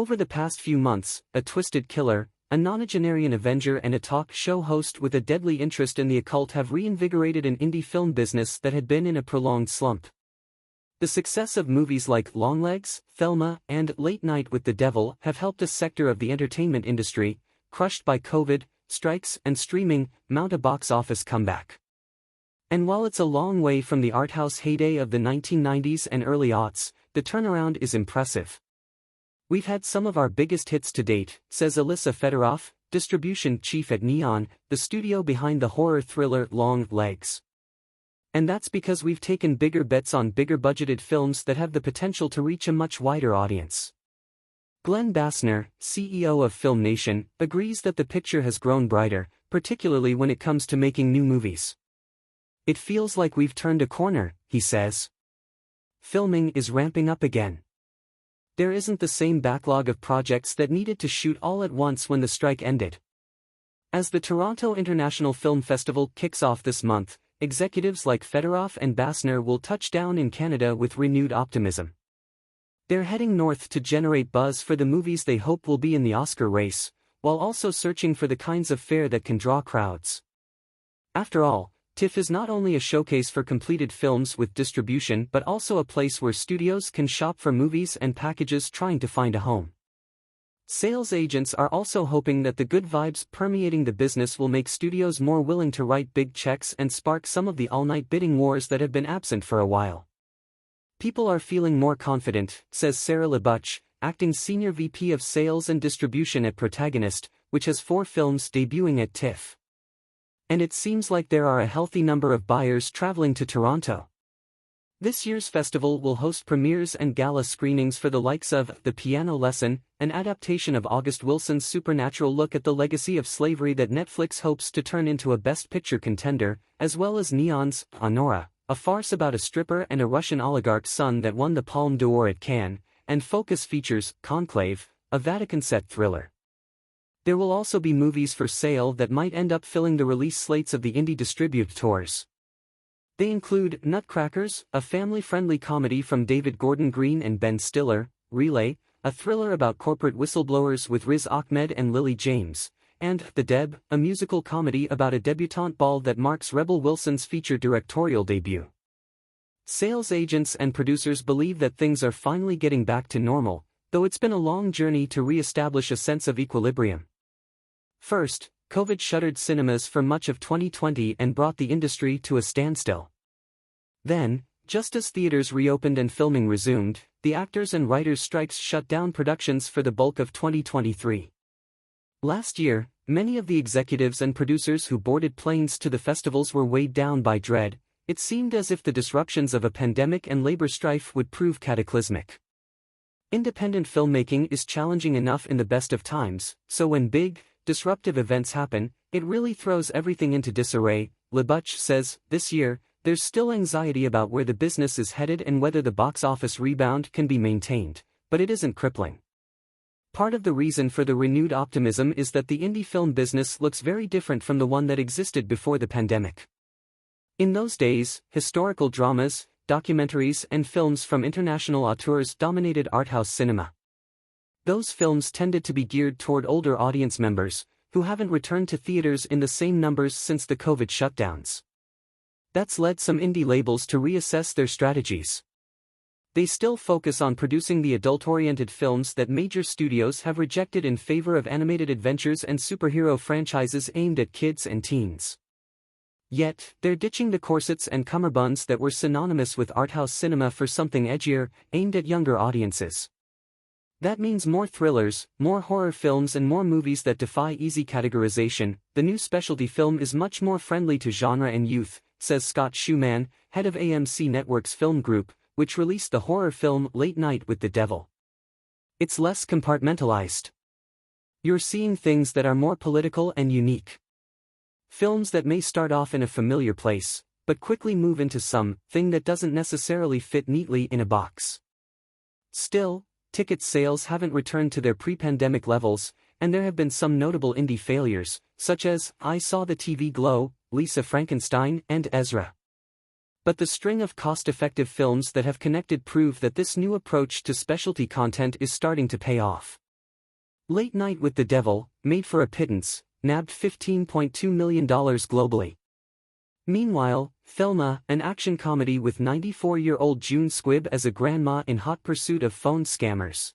Over the past few months, a twisted killer, a nonagenarian avenger and a talk show host with a deadly interest in the occult have reinvigorated an indie film business that had been in a prolonged slump. The success of movies like Longlegs, Thelma, and Late Night with the Devil have helped a sector of the entertainment industry, crushed by COVID, strikes, and streaming, mount a box office comeback. And while it's a long way from the arthouse heyday of the 1990s and early aughts, the turnaround is impressive. We've had some of our biggest hits to date, says Elise Fedorov, distribution chief at Neon, the studio behind the horror thriller Long Legs. And that's because we've taken bigger bets on bigger budgeted films that have the potential to reach a much wider audience. Glenn Bassner, CEO of Film Nation, agrees that the picture has grown brighter, particularly when it comes to making new movies. It feels like we've turned a corner, he says. Filming is ramping up again. There isn't the same backlog of projects that needed to shoot all at once when the strike ended. As the Toronto International Film Festival kicks off this month, executives like Fedorov and Bassner will touch down in Canada with renewed optimism. They're heading north to generate buzz for the movies they hope will be in the Oscar race, while also searching for the kinds of fare that can draw crowds. After all, TIFF is not only a showcase for completed films with distribution but also a place where studios can shop for movies and packages trying to find a home. Sales agents are also hoping that the good vibes permeating the business will make studios more willing to write big checks and spark some of the all-night bidding wars that have been absent for a while. People are feeling more confident, says Sarah Labuch, acting Senior VP of Sales and Distribution at Protagonist, which has 4 films debuting at TIFF. And it seems like there are a healthy number of buyers traveling to Toronto. This year's festival will host premieres and gala screenings for the likes of The Piano Lesson, an adaptation of August Wilson's supernatural look at the legacy of slavery that Netflix hopes to turn into a Best Picture contender, as well as Neon's Honora, a farce about a stripper and a Russian oligarch's son that won the Palme d'Or at Cannes, and Focus features Conclave, a Vatican-set thriller. There will also be movies for sale that might end up filling the release slates of the indie distributors. They include Nutcrackers, a family-friendly comedy from David Gordon Green and Ben Stiller, Relay, a thriller about corporate whistleblowers with Riz Ahmed and Lily James, and The Deb, a musical comedy about a debutante ball that marks Rebel Wilson's feature directorial debut. Sales agents and producers believe that things are finally getting back to normal, though it's been a long journey to re-establish a sense of equilibrium. First, COVID shuttered cinemas for much of 2020 and brought the industry to a standstill. Then, just as theaters reopened and filming resumed, the actors and writers' strikes shut down productions for the bulk of 2023. Last year, many of the executives and producers who boarded planes to the festivals were weighed down by dread. It seemed as if the disruptions of a pandemic and labor strife would prove cataclysmic. Independent filmmaking is challenging enough in the best of times, so when big, disruptive events happen, it really throws everything into disarray. Labuch says, this year, there's still anxiety about where the business is headed and whether the box office rebound can be maintained, but it isn't crippling. Part of the reason for the renewed optimism is that the indie film business looks very different from the one that existed before the pandemic. In those days, historical dramas, documentaries and films from international auteurs dominated arthouse cinema. Those films tended to be geared toward older audience members, who haven't returned to theaters in the same numbers since the COVID shutdowns. That's led some indie labels to reassess their strategies. They still focus on producing the adult-oriented films that major studios have rejected in favor of animated adventures and superhero franchises aimed at kids and teens. Yet, they're ditching the corsets and cummerbunds that were synonymous with arthouse cinema for something edgier, aimed at younger audiences. That means more thrillers, more horror films and more movies that defy easy categorization. The new specialty film is much more friendly to genre and youth, says Scott Schumann, head of AMC Network's film group, which released the horror film Late Night with the Devil. It's less compartmentalized. You're seeing things that are more political and unique. Films that may start off in a familiar place, but quickly move into something that doesn't necessarily fit neatly in a box. Still, ticket sales haven't returned to their pre-pandemic levels, and there have been some notable indie failures, such as I Saw the TV Glow, Lisa Frankenstein, and Ezra. But the string of cost-effective films that have connected prove that this new approach to specialty content is starting to pay off. Late Night with the Devil, made for a pittance, nabbed $15.2 million globally. Meanwhile, Thelma, an action comedy with 94-year-old June Squibb as a grandma in hot pursuit of phone scammers.